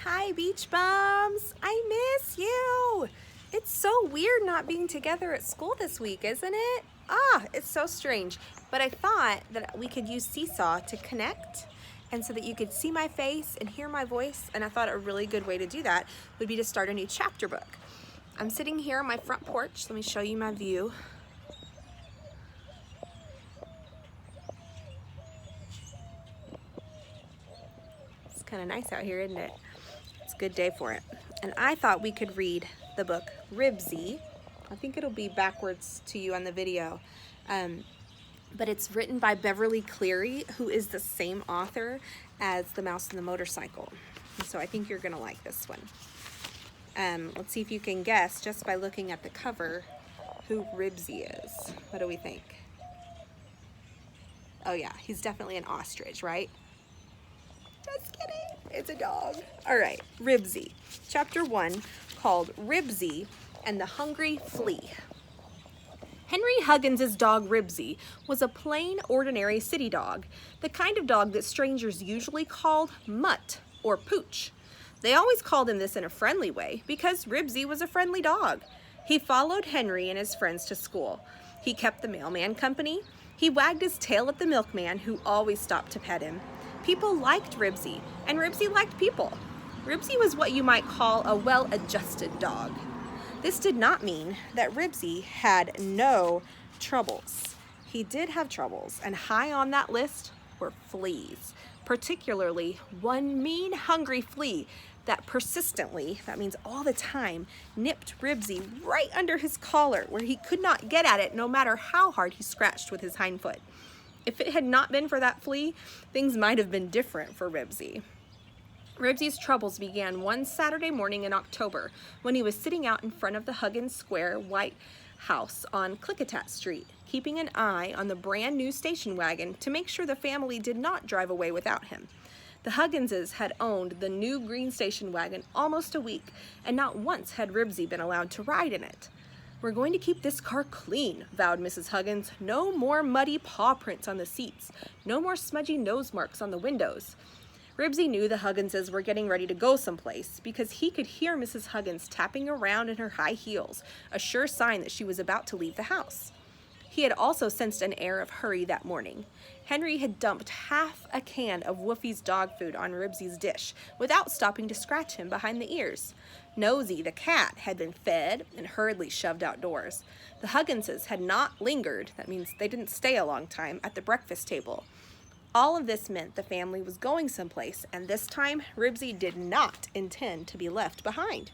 Hi, beach bums. I miss you. It's so weird not being together at school this week, isn't it? It's so strange. But I thought that we could use Seesaw to connect and so that you could see my face and hear my voice. And I thought a really good way to do that would be to start a new chapter book. I'm sitting here on my front porch. Let me show you my view. It's kind of nice out here, isn't it? It's a good day for it. And I thought we could read the book Ribsy. I think it'll be backwards to you on the video. But it's written by Beverly Cleary, who is the same author as The Mouse and the Motorcycle. And so I think you're gonna like this one. Let's see if you can guess just by looking at the cover who Ribsy is. What do we think? Oh yeah, he's definitely an ostrich, right? Just kidding, it's a dog. All right, Ribsy. Chapter 1, called Ribsy and the Hungry Flea. Henry Huggins's dog Ribsy was a plain, ordinary city dog, the kind of dog that strangers usually called mutt or pooch. They always called him this in a friendly way because Ribsy was a friendly dog. He followed Henry and his friends to school. He kept the mailman company. He wagged his tail at the milkman, who always stopped to pet him. People liked Ribsy, and Ribsy liked people. Ribsy was what you might call a well-adjusted dog. This did not mean that Ribsy had no troubles. He did have troubles, and high on that list were fleas, particularly one mean, hungry flea that persistently, that means all the time, nipped Ribsy right under his collar where he could not get at it no matter how hard he scratched with his hind foot. If it had not been for that flea, things might have been different for Ribsy. Ribsy's troubles began one Saturday morning in October when he was sitting out in front of the Huggins Square White House on Klickitat Street, keeping an eye on the brand new station wagon to make sure the family did not drive away without him. The Hugginses had owned the new green station wagon almost a week, and not once had Ribsy been allowed to ride in it. "We're going to keep this car clean," vowed Mrs. Huggins. "No more muddy paw prints on the seats. No more smudgy nose marks on the windows." Ribsy knew the Hugginses were getting ready to go someplace because he could hear Mrs. Huggins tapping around in her high heels, a sure sign that she was about to leave the house. He had also sensed an air of hurry that morning. Henry had dumped half a can of Woofy's dog food on Ribsy's dish without stopping to scratch him behind the ears. Nosy, the cat, had been fed and hurriedly shoved outdoors. The Hugginses had not lingered, that means they didn't stay a long time, at the breakfast table. All of this meant the family was going someplace, and this time Ribsy did not intend to be left behind.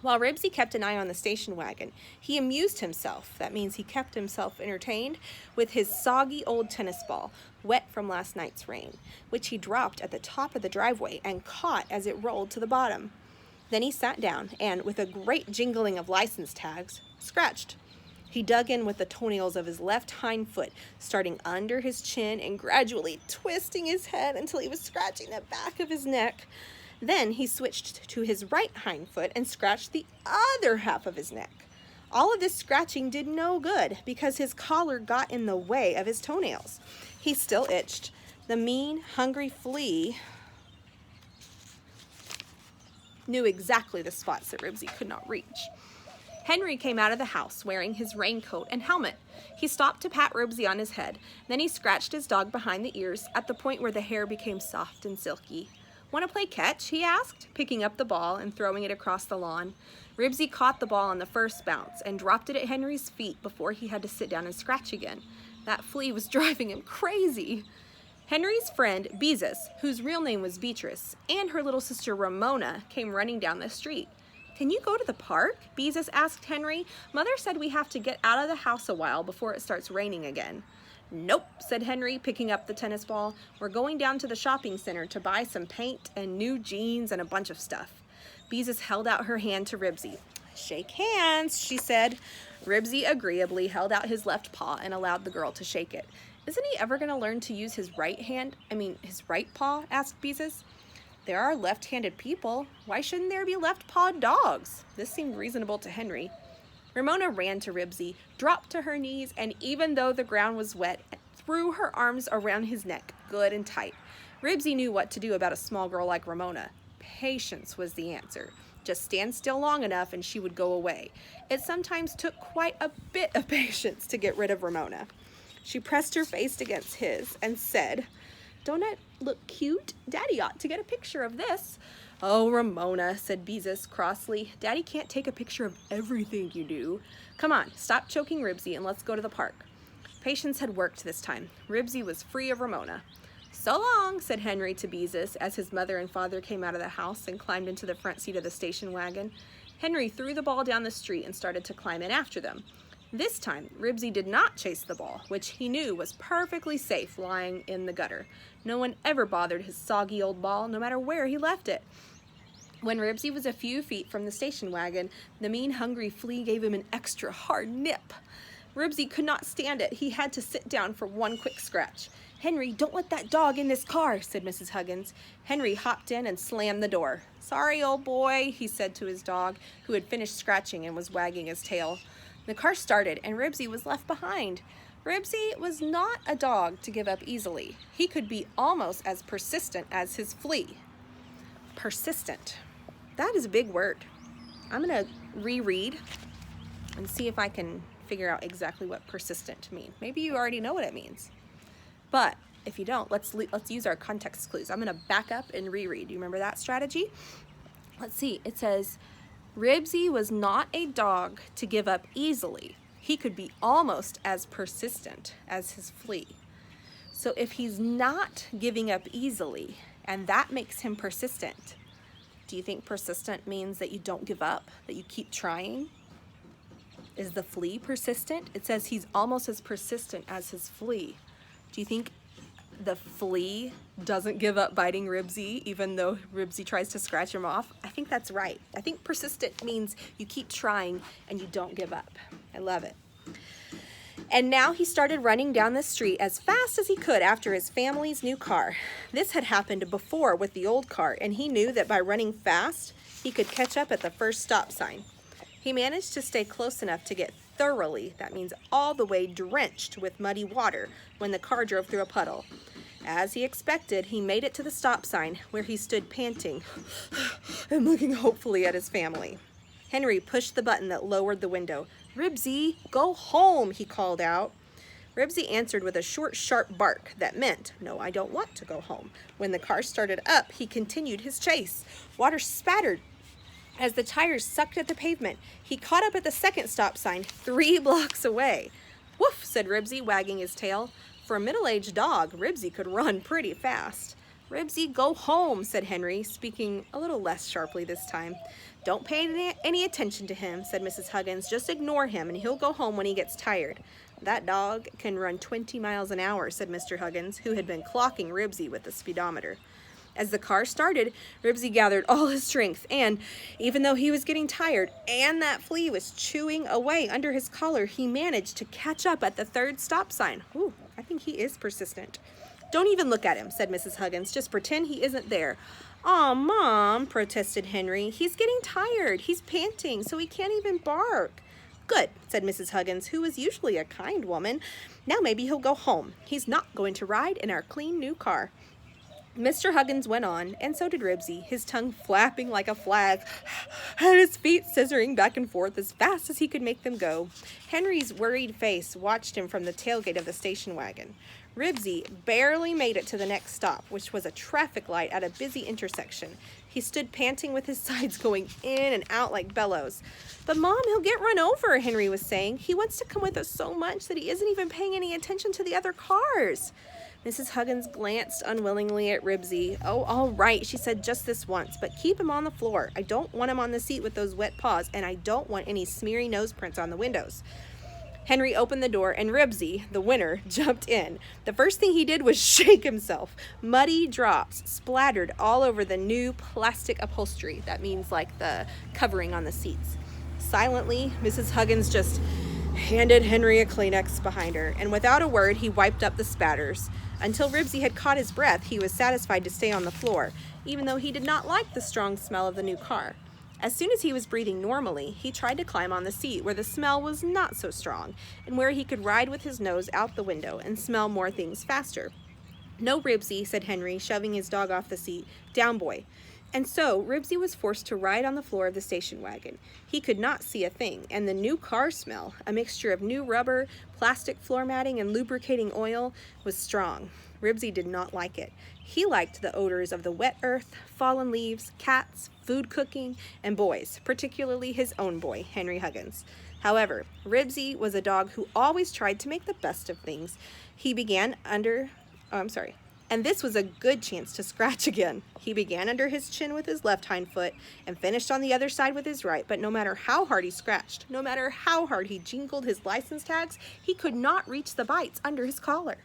While Ribsy kept an eye on the station wagon, he amused himself, that means he kept himself entertained, with his soggy old tennis ball, wet from last night's rain, which he dropped at the top of the driveway and caught as it rolled to the bottom. Then he sat down and, with a great jingling of license tags, scratched. He dug in with the toenails of his left hind foot, starting under his chin and gradually twisting his head until he was scratching the back of his neck. Then he switched to his right hind foot and scratched the other half of his neck. All of this scratching did no good because his collar got in the way of his toenails. He still itched. The mean, hungry flea knew exactly the spots that Ribsy could not reach. Henry came out of the house wearing his raincoat and helmet. He stopped to pat Ribsy on his head. Then he scratched his dog behind the ears at the point where the hair became soft and silky. "Want to play catch?" he asked, picking up the ball and throwing it across the lawn. Ribsy caught the ball on the first bounce and dropped it at Henry's feet before he had to sit down and scratch again. That flea was driving him crazy. Henry's friend, Beezus, whose real name was Beatrice, and her little sister Ramona came running down the street. "Can you go to the park?" Beezus asked Henry. "Mother said we have to get out of the house a while before it starts raining again." "Nope," said Henry, picking up the tennis ball. "We're going down to the shopping center to buy some paint and new jeans and a bunch of stuff." Beezus held out her hand to Ribsy. "Shake hands," she said. Ribsy agreeably held out his left paw and allowed the girl to shake it. "Isn't he ever going to learn to use his his right paw?" asked Beezus. "There are left-handed people. Why shouldn't there be left-pawed dogs?" This seemed reasonable to Henry. Ramona ran to Ribsy, dropped to her knees, and even though the ground was wet, threw her arms around his neck good and tight. Ribsy knew what to do about a small girl like Ramona. Patience was the answer. Just stand still long enough and she would go away. It sometimes took quite a bit of patience to get rid of Ramona. She pressed her face against his and said, "Don't I look cute? Daddy ought to get a picture of this." "Oh, Ramona," said Beezus crossly, "Daddy can't take a picture of everything you do. Come on, stop choking Ribsy and let's go to the park." Patience had worked this time. Ribsy was free of Ramona. "So long," said Henry to Beezus as his mother and father came out of the house and climbed into the front seat of the station wagon. Henry threw the ball down the street and started to climb in after them. This time, Ribsy did not chase the ball, which he knew was perfectly safe lying in the gutter. No one ever bothered his soggy old ball, no matter where he left it. When Ribsy was a few feet from the station wagon, the mean, hungry flea gave him an extra hard nip. Ribsy could not stand it. He had to sit down for one quick scratch. "Henry, don't let that dog in this car," said Mrs. Huggins. Henry hopped in and slammed the door. "Sorry, old boy," he said to his dog, who had finished scratching and was wagging his tail. The car started, and Ribsy was left behind. Ribsy was not a dog to give up easily. He could be almost as persistent as his flea. Persistent. That is a big word. I'm going to reread and see if I can figure out exactly what persistent means. Maybe you already know what it means. But if you don't, let's use our context clues. I'm going to back up and reread. Do you remember that strategy? Let's see. It says, Ribsy was not a dog to give up easily. He could be almost as persistent as his flea. So if he's not giving up easily, and that makes him persistent, do you think persistent means that you don't give up, that you keep trying? Is the flea persistent? It says he's almost as persistent as his flea. Do you think the flea doesn't give up biting Ribsy even though Ribsy tries to scratch him off? I think that's right. I think persistent means you keep trying and you don't give up. I love it. And now he started running down the street as fast as he could after his family's new car. This had happened before with the old car, and he knew that by running fast, he could catch up at the first stop sign. He managed to stay close enough to get thoroughly, that means all the way drenched with muddy water, when the car drove through a puddle. As he expected, he made it to the stop sign, where he stood panting and looking hopefully at his family. Henry pushed the button that lowered the window. "Ribsy, go home," he called out. Ribsy answered with a short, sharp bark that meant, "No, I don't want to go home." When the car started up, he continued his chase. Water spattered as the tires sucked at the pavement. He caught up at the second stop sign, 3 blocks away. "Woof," said Ribsy, wagging his tail. For a middle-aged dog, Ribsy could run pretty fast. "Ribsy, go home," said Henry, speaking a little less sharply this time. "Don't pay any attention to him," said Mrs. Huggins. "Just ignore him, and he'll go home when he gets tired." "That dog can run 20 miles an hour, said Mr. Huggins, who had been clocking Ribsy with the speedometer. As the car started, Ribsy gathered all his strength, and even though he was getting tired and that flea was chewing away under his collar, he managed to catch up at the third stop sign. Ooh, I think he is persistent. "Don't even look at him," said Mrs. Huggins. "Just pretend he isn't there." "Aw, Mom," protested Henry. "He's getting tired. He's panting, so he can't even bark." "Good," said Mrs. Huggins, who was usually a kind woman. "Now maybe he'll go home. He's not going to ride in our clean new car." Mr. Huggins went on, and so did Ribsy, his tongue flapping like a flag, and his feet scissoring back and forth as fast as he could make them go. Henry's worried face watched him from the tailgate of the station wagon. Ribsy barely made it to the next stop, which was a traffic light at a busy intersection. He stood panting with his sides going in and out like bellows. "But Mom, he'll get run over," Henry was saying. "He wants to come with us so much that he isn't even paying any attention to the other cars." Mrs. Huggins glanced unwillingly at Ribsy. "Oh, all right," she said, "just this once, but keep him on the floor. I don't want him on the seat with those wet paws, and I don't want any smeary nose prints on the windows." Henry opened the door, and Ribsy, the winner, jumped in. The first thing he did was shake himself. Muddy drops splattered all over the new plastic upholstery. That means like the covering on the seats. Silently, Mrs. Huggins just handed Henry a Kleenex behind her, and without a word, he wiped up the spatters. Until Ribsy had caught his breath, he was satisfied to stay on the floor, even though he did not like the strong smell of the new car. As soon as he was breathing normally, he tried to climb on the seat where the smell was not so strong, and where he could ride with his nose out the window and smell more things faster. "No, Ribsy," said Henry, shoving his dog off the seat. "Down, boy. And so Ribsy was forced to ride on the floor of the station wagon. He could not see a thing, and the new car smell, a mixture of new rubber, plastic floor matting, and lubricating oil, was strong. Ribsy did not like it. He liked the odors of the wet earth, fallen leaves, cats, food cooking, and boys, particularly his own boy, Henry Huggins. However, Ribsy was a dog who always tried to make the best of things. And this was a good chance to scratch again. He began under his chin with his left hind foot and finished on the other side with his right, but no matter how hard he scratched, no matter how hard he jingled his license tags, he could not reach the bites under his collar.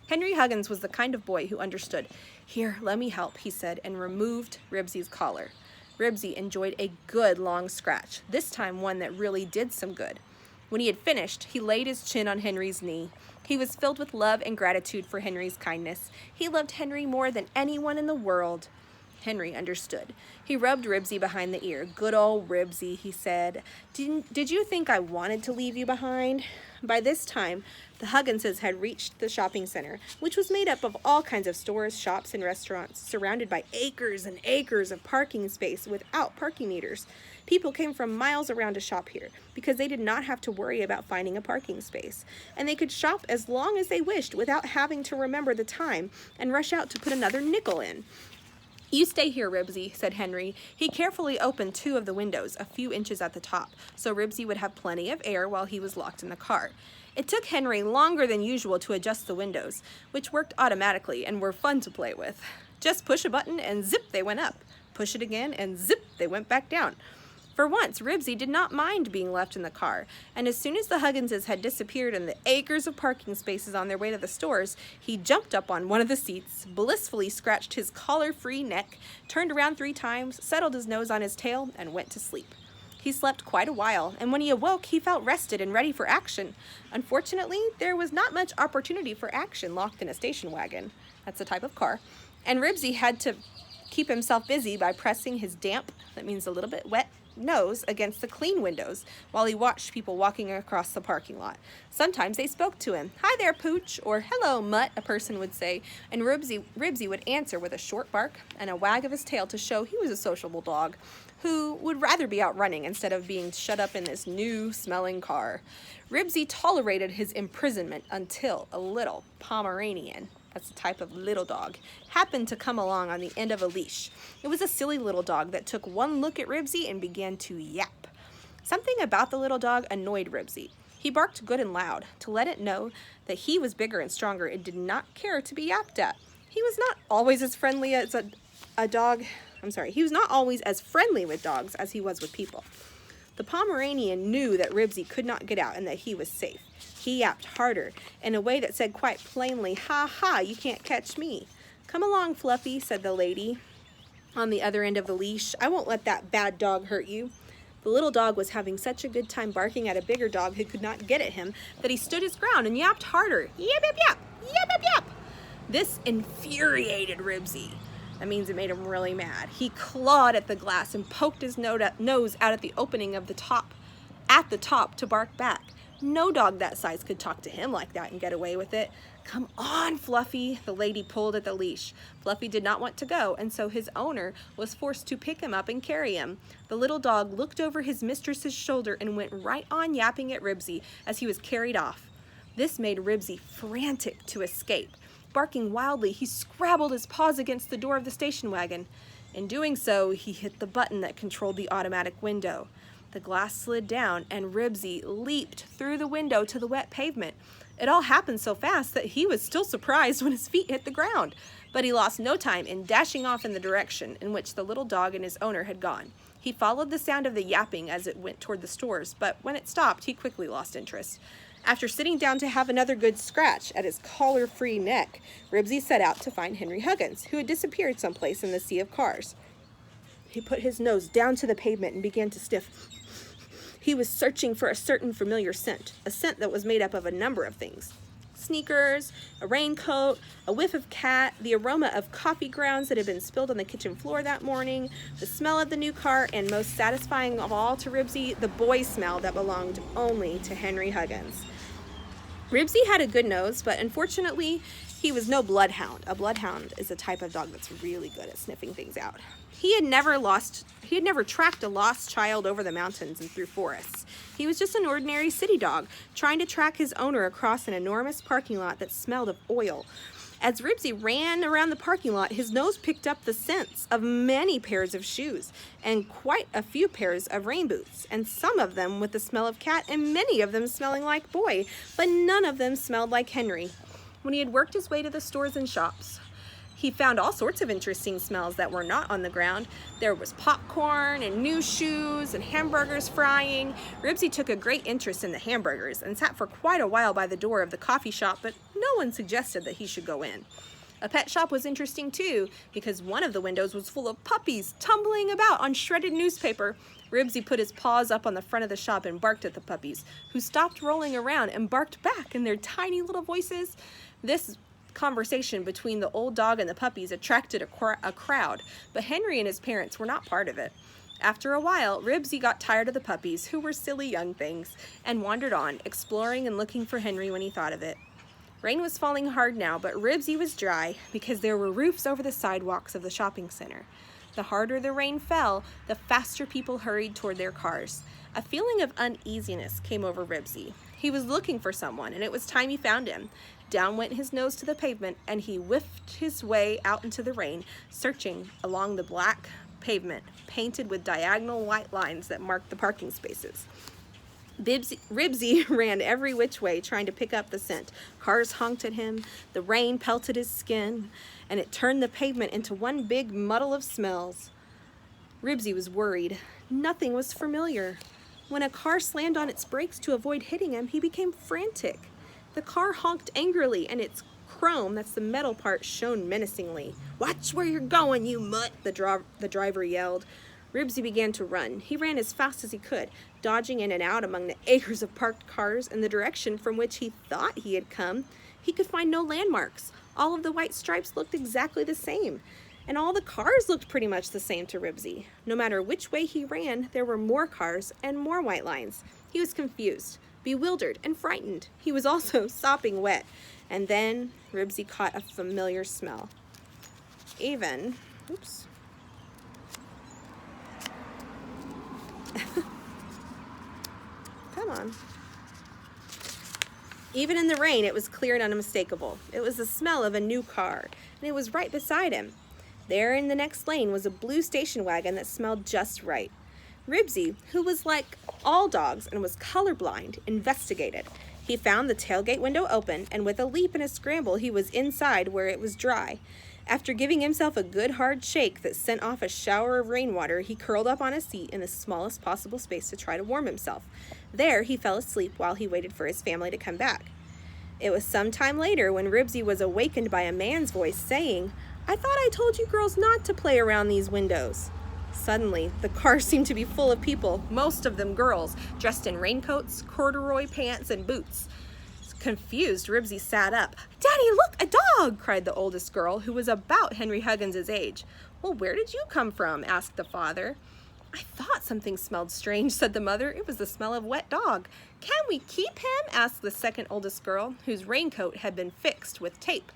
Henry Huggins was the kind of boy who understood. "Here, let me help," he said, and removed Ribsy's collar. Ribsy enjoyed a good long scratch, this time one that really did some good. When he had finished, he laid his chin on Henry's knee. He was filled with love and gratitude for Henry's kindness. He loved Henry more than anyone in the world. Henry understood. He rubbed Ribsy behind the ear. "Good old Ribsy," he said. Did you think I wanted to leave you behind?" By this time, the Hugginses had reached the shopping center, which was made up of all kinds of stores, shops, and restaurants, surrounded by acres and acres of parking space without parking meters. People came from miles around to shop here because they did not have to worry about finding a parking space, and they could shop as long as they wished without having to remember the time and rush out to put another nickel in. "You stay here, Ribsy," said Henry. He carefully opened 2 of the windows, a few inches at the top, so Ribsy would have plenty of air while he was locked in the car. It took Henry longer than usual to adjust the windows, which worked automatically and were fun to play with. Just push a button and zip, they went up. Push it again and zip, they went back down. For once, Ribsy did not mind being left in the car, and as soon as the Hugginses had disappeared in the acres of parking spaces on their way to the stores, he jumped up on one of the seats, blissfully scratched his collar-free neck, turned around 3 times, settled his nose on his tail, and went to sleep. He slept quite a while, and when he awoke, he felt rested and ready for action. Unfortunately, there was not much opportunity for action locked in a station wagon. That's a type of car. And Ribsy had to keep himself busy by pressing his damp, that means a little bit wet, nose against the clean windows while he watched people walking across the parking lot. Sometimes they spoke to him. "Hi there, Pooch," or "Hello, Mutt," a person would say, and Ribsy would answer with a short bark and a wag of his tail to show he was a sociable dog who would rather be out running instead of being shut up in this new-smelling car. Ribsy tolerated his imprisonment until a little Pomeranian, that's a type of little dog, happened to come along on the end of a leash. It was a silly little dog that took one look at Ribsy and began to yap. Something about the little dog annoyed Ribsy. He barked good and loud to let it know that he was bigger and stronger and did not care to be yapped at. He was not always as friendly as he was not always as friendly with dogs as he was with people. The Pomeranian knew that Ribsy could not get out and that he was safe. He yapped harder, in a way that said quite plainly, "Ha ha, you can't catch me." "Come along, Fluffy," said the lady on the other end of the leash. "I won't let that bad dog hurt you." The little dog was having such a good time barking at a bigger dog who could not get at him that he stood his ground and yapped harder. Yap, yap, yap, yap, yap, yap. This infuriated Ribsy. That means it made him really mad. He clawed at the glass and poked his nose out at the opening of the top to bark back. No dog that size could talk to him like that and get away with it. "Come on, Fluffy," the lady pulled at the leash. Fluffy did not want to go, and so his owner was forced to pick him up and carry him. The little dog looked over his mistress's shoulder and went right on yapping at Ribsy as he was carried off. This made Ribsy frantic to escape. Barking wildly, he scrabbled his paws against the door of the station wagon. In doing so, he hit the button that controlled the automatic window. The glass slid down, and Ribsy leaped through the window to the wet pavement. It all happened so fast that he was still surprised when his feet hit the ground, but he lost no time in dashing off in the direction in which the little dog and his owner had gone. He followed the sound of the yapping as it went toward the stores, but when it stopped, he quickly lost interest. After sitting down to have another good scratch at his collar-free neck, Ribsy set out to find Henry Huggins, who had disappeared someplace in the sea of cars. He put his nose down to the pavement and began to sniff. He was searching for a certain familiar scent, a scent that was made up of a number of things. Sneakers, a raincoat, a whiff of cat, the aroma of coffee grounds that had been spilled on the kitchen floor that morning, the smell of the new car, and most satisfying of all to Ribsy, the boy smell that belonged only to Henry Huggins. Ribsy had a good nose, but unfortunately, he was no bloodhound. A bloodhound is a type of dog that's really good at sniffing things out. He had never tracked a lost child over the mountains and through forests. He was just an ordinary city dog, trying to track his owner across an enormous parking lot that smelled of oil. As Ribsy ran around the parking lot, his nose picked up the scents of many pairs of shoes and quite a few pairs of rain boots, and some of them with the smell of cat and many of them smelling like boy, but none of them smelled like Henry. When he had worked his way to the stores and shops, he found all sorts of interesting smells that were not on the ground. There was popcorn and new shoes and hamburgers frying. Ribsy took a great interest in the hamburgers and sat for quite a while by the door of the coffee shop, but no one suggested that he should go in. A pet shop was interesting too, because one of the windows was full of puppies tumbling about on shredded newspaper. Ribsy put his paws up on the front of the shop and barked at the puppies, who stopped rolling around and barked back in their tiny little voices. This conversation between the old dog and the puppies attracted a crowd, but Henry and his parents were not part of it. After a while, Ribsy got tired of the puppies, who were silly young things, and wandered on, exploring and looking for Henry when he thought of it. Rain was falling hard now, but Ribsy was dry because there were roofs over the sidewalks of the shopping center. The harder the rain fell, the faster people hurried toward their cars. A feeling of uneasiness came over Ribsy. He was looking for someone, and it was time he found him. Down went his nose to the pavement, and he whiffed his way out into the rain, searching along the black pavement, painted with diagonal white lines that marked the parking spaces. Ribsy ran every which way, trying to pick up the scent. Cars honked at him, the rain pelted his skin, and it turned the pavement into one big muddle of smells. Ribsy was worried. Nothing was familiar. When a car slammed on its brakes to avoid hitting him, he became frantic. The car honked angrily, and its chrome, that's the metal part, shone menacingly. "Watch where you're going, you mutt," the driver yelled. Ribsy began to run. He ran as fast as he could, dodging in and out among the acres of parked cars in the direction from which he thought he had come. He could find no landmarks. All of the white stripes looked exactly the same, and all the cars looked pretty much the same to Ribsy. No matter which way he ran, there were more cars and more white lines. He was confused, bewildered, and frightened. He was also sopping wet. And then Ribsy caught a familiar smell. Come on. Even in the rain, it was clear and unmistakable. It was the smell of a new car, and it was right beside him. There in the next lane was a blue station wagon that smelled just right. Ribsy, who was like all dogs and was colorblind, investigated. He found the tailgate window open, and with a leap and a scramble, he was inside where it was dry. After giving himself a good hard shake that sent off a shower of rainwater, he curled up on a seat in the smallest possible space to try to warm himself. There, he fell asleep while he waited for his family to come back. It was some time later when Ribsy was awakened by a man's voice saying, "I thought I told you girls not to play around these windows." Suddenly, the car seemed to be full of people, most of them girls, dressed in raincoats, corduroy pants, and boots. Confused, Ribsy sat up. "Daddy, look, a dog!" cried the oldest girl, who was about Henry Huggins' age. "Well, where did you come from?" asked the father. "I thought something smelled strange," said the mother. "It was the smell of wet dog." "Can we keep him?" asked the second oldest girl, whose raincoat had been fixed with tape.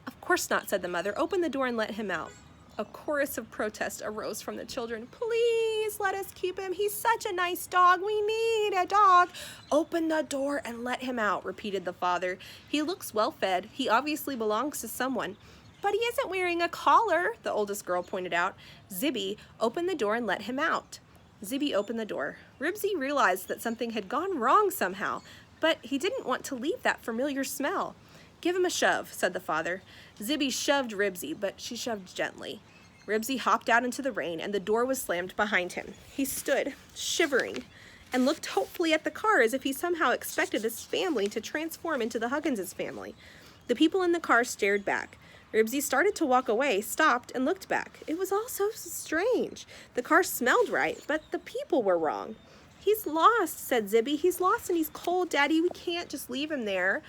"Of course not," said the mother. "Open the door and let him out." A chorus of protest arose from the children. "Please let us keep him. He's such a nice dog. We need a dog." "Open the door and let him out," repeated the father. "He looks well fed. He obviously belongs to someone." "But he isn't wearing a collar," the oldest girl pointed out. "Zibby, open the door and let him out." Zibby opened the door. Ribsy realized that something had gone wrong somehow, but he didn't want to leave that familiar smell. "Give him a shove," said the father. Zibby shoved Ribsy, but she shoved gently. Ribsy hopped out into the rain, and the door was slammed behind him. He stood, shivering, and looked hopefully at the car as if he somehow expected his family to transform into the Huggins' family. The people in the car stared back. Ribsy started to walk away, stopped, and looked back. It was all so strange. The car smelled right, but the people were wrong. "He's lost," said Zibby. "He's lost and he's cold, Daddy. We can't just leave him there."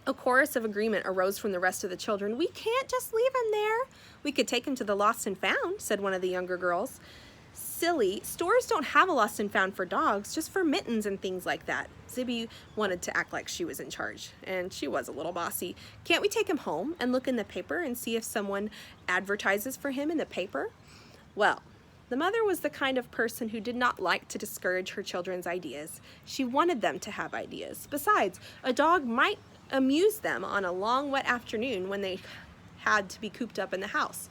A chorus of agreement arose from the rest of the children. "We can't just leave him there." "We could take him to the lost and found," said one of the younger girls. silly. Stores don't have a lost and found for dogs, just for mittens and things like that. Zibby wanted to act like she was in charge, and she was a little bossy. Can't we take him home and look in the paper and see if someone advertises for him in the paper? Well, the mother was the kind of person who did not like to discourage her children's ideas. She wanted them to have ideas. Besides, a dog might amuse them on a long, wet afternoon when they had to be cooped up in the house.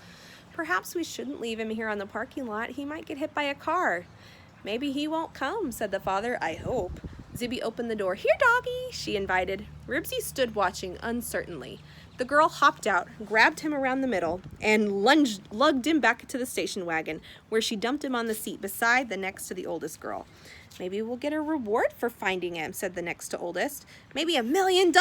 Perhaps we shouldn't leave him here on the parking lot. He might get hit by a car. Maybe he won't come, said the father. I hope. Zibby opened the door. Here, doggy, she invited. Ribsy stood watching uncertainly. The girl hopped out, grabbed him around the middle, and lugged him back to the station wagon, where she dumped him on the seat beside the next to the oldest girl. Maybe we'll get a reward for finding him, said the next to oldest. Maybe $1 million,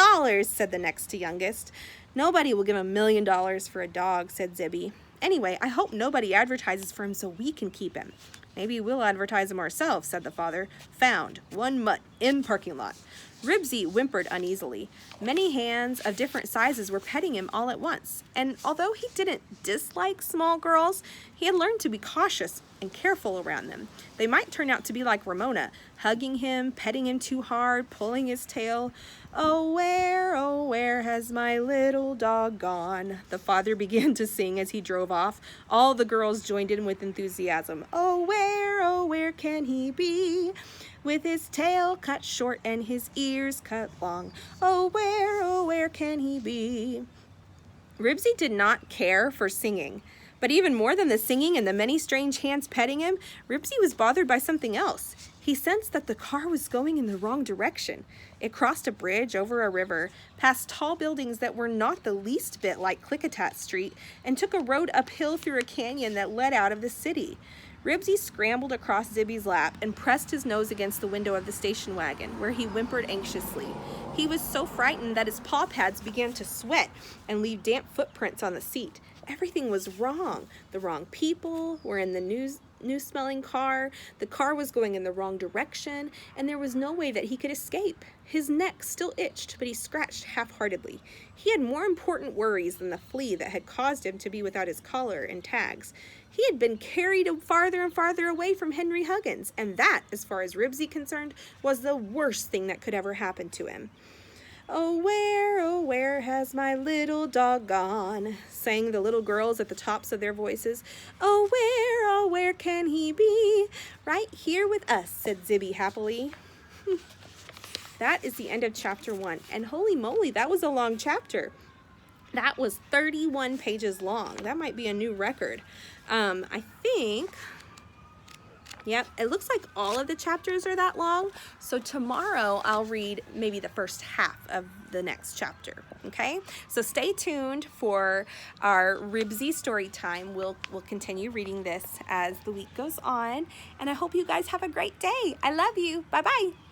said the next to youngest. Nobody will give $1 million for a dog, said Zibby. Anyway, I hope nobody advertises for him so we can keep him. Maybe we'll advertise him ourselves, said the father. Found, 1 mutt, in parking lot. Ribsy whimpered uneasily. Many hands of different sizes were petting him all at once, and although he didn't dislike small girls, he had learned to be cautious and careful around them. They might turn out to be like Ramona, hugging him, petting him too hard, pulling his tail. Oh, where has my little dog gone? The father began to sing as he drove off. All the girls joined in with enthusiasm. Oh, where can he be? With his tail cut short and his ears cut long. Oh, where can he be? Ribsy did not care for singing. But even more than the singing and the many strange hands petting him, Ribsy was bothered by something else. He sensed that the car was going in the wrong direction. It crossed a bridge over a river, past tall buildings that were not the least bit like Klickitat Street, and took a road uphill through a canyon that led out of the city. Ribsy scrambled across Zibby's lap and pressed his nose against the window of the station wagon, where he whimpered anxiously. He was so frightened that his paw pads began to sweat and leave damp footprints on the seat. Everything was wrong. The wrong people were in the new-smelling car. The car was going in the wrong direction, and there was no way that he could escape. His neck still itched, but he scratched half-heartedly. He had more important worries than the flea that had caused him to be without his collar and tags. He had been carried farther and farther away from Henry Huggins, and that, as far as Ribsy concerned, was the worst thing that could ever happen to him. Oh, where has my little dog gone? Sang the little girls at the tops of their voices. Oh, where can he be? Right here with us, said Zibby happily. That is the end of chapter 1. And holy moly, that was a long chapter. That was 31 pages long. That might be a new record. I think... Yep, it looks like all of the chapters are that long. So tomorrow I'll read maybe the first half of the next chapter, okay? So stay tuned for our Ribsy story time. We'll continue reading this as the week goes on. And I hope you guys have a great day. I love you. Bye-bye.